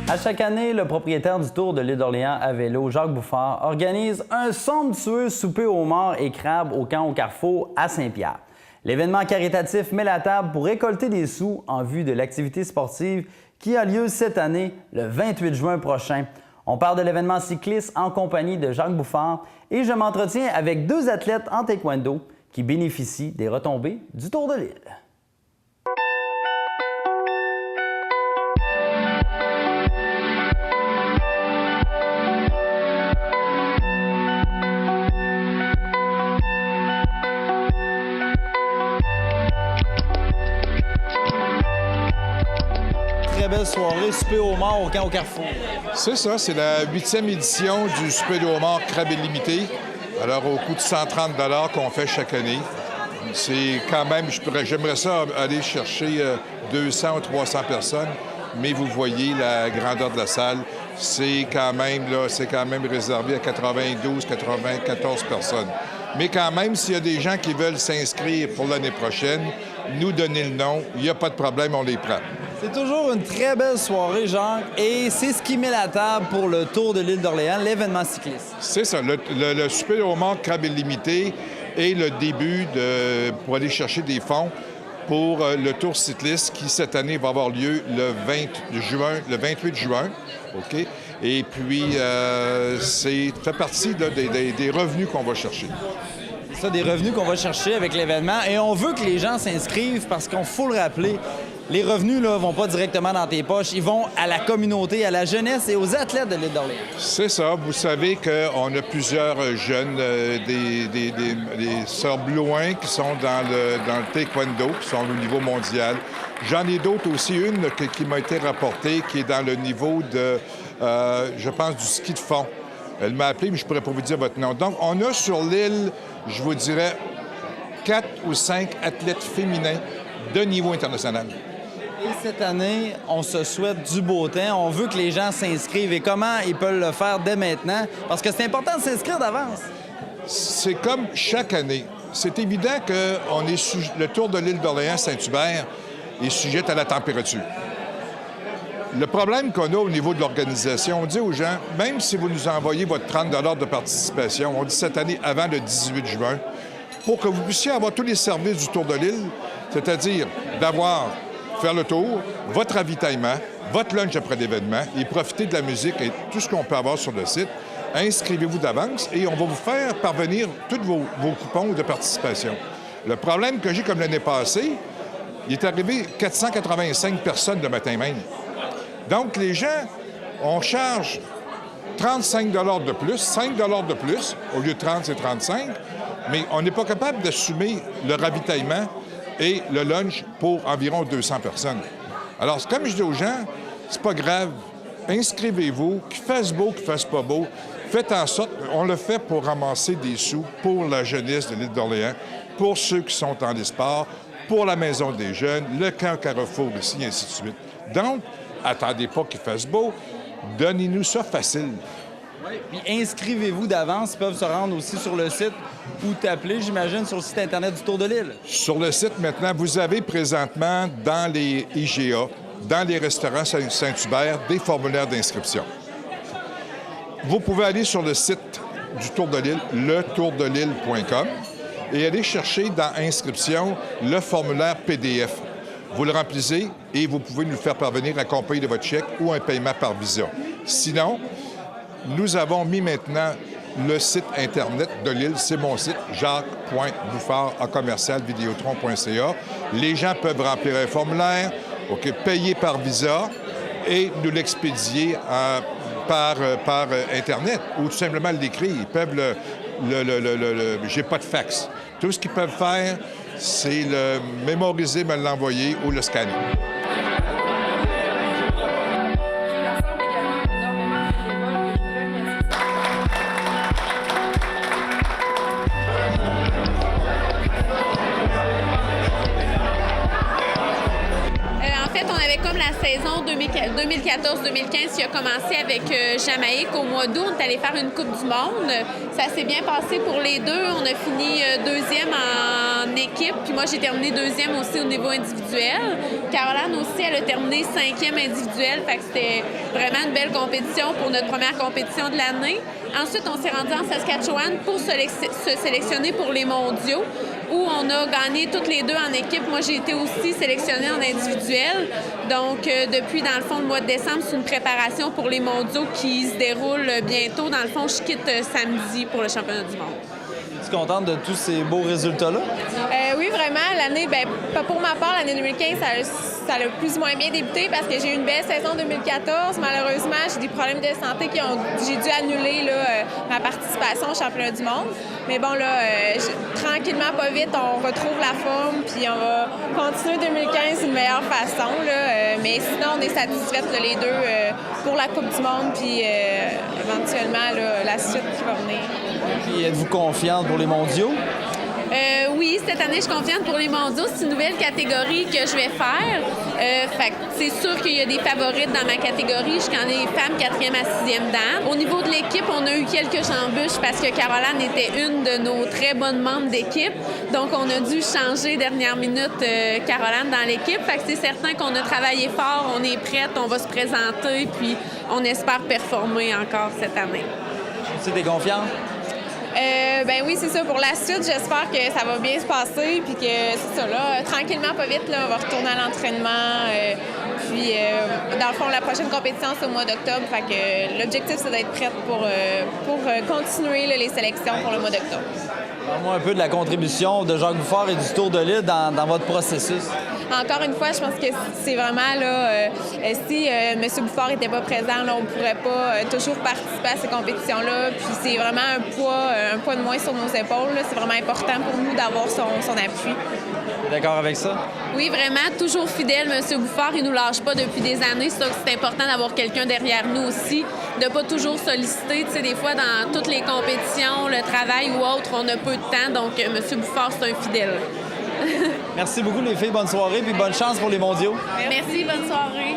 À chaque année, le propriétaire du Tour de l'île d'Orléans à vélo, Jacques Bouffard, organise un somptueux souper aux morts et crabes au camp au Carrefour à Saint-Pierre. L'événement caritatif met la table pour récolter des sous en vue de l'activité sportive qui a lieu cette année, le 28 juin prochain. On parle de l'événement cycliste en compagnie de Jacques Bouffard et je m'entretiens avec deux athlètes en taekwondo qui bénéficient des retombées du Tour de l'île. Très belle soirée, souper aux morts au camp au Carrefour. C'est ça, c'est la 8e édition du souper de homard crabe illimité. Alors, au coût de 130 $ qu'on fait chaque année. C'est quand même, j'aimerais ça aller chercher 200 ou 300 personnes, mais vous voyez la grandeur de la salle, c'est quand même réservé à 92, 94 personnes. Mais quand même, s'il y a des gens qui veulent s'inscrire pour l'année prochaine, nous donner le nom, il n'y a pas de problème, on les prend. C'est toujours une très belle soirée, Jacques, et c'est ce qui met la table pour le Tour de l'île d'Orléans, l'événement cycliste. C'est ça, le souper au homard crabe illimité est le début pour aller chercher des fonds pour le Tour cycliste qui, cette année, va avoir lieu le 28 juin. OK? Et puis, c'est fait partie des revenus qu'on va chercher. C'est ça, des revenus qu'on va chercher avec l'événement. Et on veut que les gens s'inscrivent parce qu'on faut le rappeler, les revenus ne vont pas directement dans tes poches, ils vont à la communauté, à la jeunesse et aux athlètes de l'île d'Orléans. C'est ça. Vous savez qu'on a plusieurs jeunes, des sœurs Blouin qui sont dans le taekwondo, qui sont au niveau mondial. J'en ai d'autres aussi, une qui m'a été rapportée, qui est dans le niveau de, je pense, du ski de fond. Elle m'a appelé, mais je ne pourrais pas vous dire votre nom. Donc, on a sur l'île, je vous dirais, 4 ou 5 athlètes féminins de niveau international. Et cette année, on se souhaite du beau temps. On veut que les gens s'inscrivent. Et comment ils peuvent le faire dès maintenant? Parce que c'est important de s'inscrire d'avance. C'est comme chaque année. C'est évident que le Tour de l'île d'Orléans-Saint-Hubert est sujet à la température. Le problème qu'on a au niveau de l'organisation, on dit aux gens, même si vous nous envoyez votre 30 $ de participation, on dit cette année avant le 18 juin, pour que vous puissiez avoir tous les services du Tour de l'île, c'est-à-dire faire le tour, votre ravitaillement, votre lunch après l'événement et profiter de la musique et tout ce qu'on peut avoir sur le site, inscrivez-vous d'avance et on va vous faire parvenir tous vos coupons de participation. Le problème que j'ai comme l'année passée, il est arrivé 485 personnes le matin même. Donc, les gens, on charge 35 $ de plus, 5 $ de plus, au lieu de 30, c'est 35, mais on n'est pas capable d'assumer le ravitaillement et le lunch pour environ 200 personnes. Alors, comme je dis aux gens, c'est pas grave, inscrivez-vous, qu'il fasse beau, qu'il fasse pas beau, faites en sorte, on le fait pour ramasser des sous pour la jeunesse de l'île d'Orléans, pour ceux qui sont en sport, pour la Maison des jeunes, le camp Carrefour ici, et ainsi de suite. Donc, attendez pas qu'il fasse beau, donnez-nous ça facile. Oui, puis inscrivez-vous d'avance. Ils peuvent se rendre aussi sur le site ou t'appeler, j'imagine, sur le site Internet du Tour de l'île. Sur le site, maintenant, vous avez présentement dans les IGA, dans les restaurants Saint-Hubert, des formulaires d'inscription. Vous pouvez aller sur le site du Tour de l'île, letourdelille.com, et aller chercher dans Inscription le formulaire PDF. Vous le remplissez et vous pouvez nous le faire parvenir accompagné de votre chèque ou un paiement par Visa. Sinon, nous avons mis maintenant le site Internet de l'île, c'est mon site, jacques.bouffard@vidéotron.ca. Les gens peuvent remplir un formulaire, payer par Visa et nous l'expédier par Internet ou tout simplement l'écrire. Ils peuvent j'ai pas de fax. Tout ce qu'ils peuvent faire, c'est le mémoriser, me l'envoyer ou le scanner. En fait, on avait avait comme la saison 2014-2015 qui a commencé avec Jamaïque au mois d'août. On est allé faire une Coupe du Monde. Ça s'est bien passé pour les deux. On a fini deuxième en équipe. Puis moi, j'ai terminé deuxième aussi au niveau individuel. Caroline aussi, elle a terminé cinquième individuel. Fait que c'était vraiment une belle compétition pour notre première compétition de l'année. Ensuite, on s'est rendu en Saskatchewan pour se sélectionner pour les mondiaux, où on a gagné toutes les deux en équipe. Moi, j'ai été aussi sélectionnée en individuel. Donc, depuis, dans le fond, le mois de décembre, c'est une préparation pour les mondiaux qui se déroulent bientôt. Dans le fond, je quitte samedi pour le championnat du monde. Es-tu contente de tous ces beaux résultats-là? Oui, vraiment. L'année, pour ma part, l'année 2015, ça a plus ou moins bien débuté parce que j'ai eu une belle saison 2014. Malheureusement, j'ai des problèmes de santé j'ai dû annuler ma participation au championnat du monde. Mais bon, là, tranquillement, pas vite, on retrouve la forme puis on va continuer 2015 d'une meilleure façon. Mais sinon, on est satisfaite les deux pour la Coupe du monde puis éventuellement la suite qui va venir. Puis êtes-vous confiante pour les mondiaux? Oui, cette année, je suis confiante pour les mondiaux. C'est une nouvelle catégorie que je vais faire. Fait que c'est sûr qu'il y a des favorites dans ma catégorie. Je suis quand les femmes 4e à 6e dan. Au niveau de l'équipe, on a eu quelques embûches parce que Caroline était une de nos très bonnes membres d'équipe. Donc, on a dû changer dernière minute Caroline dans l'équipe. Fait que c'est certain qu'on a travaillé fort, on est prête, on va se présenter, puis on espère performer encore cette année. Tu es confiante? Oui, c'est ça. Pour la suite, j'espère que ça va bien se passer puis que c'est ça, là, tranquillement, pas vite, là, on va retourner à l'entraînement. Puis, dans le fond, la prochaine compétition, c'est au mois d'octobre. Fait que l'objectif, c'est d'être prête pour continuer les sélections pour le mois d'octobre. Parle-moi un peu de la contribution de Jacques Bouffard et du Tour de l'île dans votre processus. Encore une fois, je pense que c'est vraiment là, si M. Bouffard n'était pas présent, là, on ne pourrait pas toujours participer à ces compétitions-là. Puis c'est vraiment un poids de moins sur nos épaules. C'est vraiment important pour nous d'avoir son appui. D'accord avec ça? Oui, vraiment, toujours fidèle, M. Bouffard. Il ne nous lâche pas depuis des années. C'est important d'avoir quelqu'un derrière nous aussi, de ne pas toujours solliciter. Tu sais, des fois, dans toutes les compétitions, le travail ou autre, on a peu de temps. Donc, M. Bouffard, c'est un fidèle. Merci beaucoup, les filles. Bonne soirée puis bonne chance pour les mondiaux. Merci, bonne soirée.